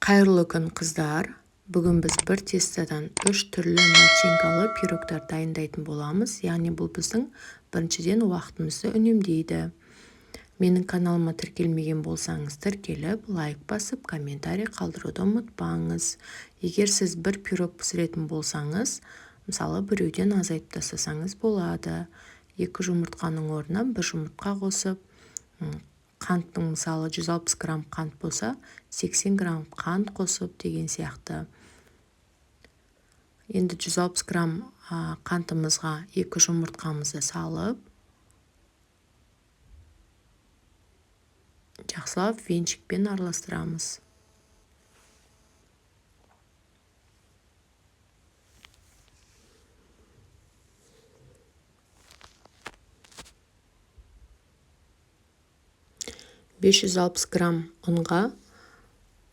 Қайырлы күн қыздар. Бүгін біз бір тестадан 3 түрлі начинкалы пирогтар дайындайтын боламыз. Яғни бұл біздің біріншіден уақытымызды үнемдейді. Менің каналыма тіркелмеген болсаңыз тіркеліп, лайк басып, комментарий қалдыруды ұмытпаңыз. Егер сіз бір пирог пісіретін болсаңыз, мысалы біреуден азайтып тастасаңыз болады. 2 жұмыртқаның орнына 1 жұмыртқа қосып, қанттың мысалы 160 грамм қант болса, 80 грамм қант қосып деген сияқты. Енді 160 грамм қантымызға 2 жұмыртқамызды салып, жақсылап венчикпен араластырамыз. «560 грамм ұнға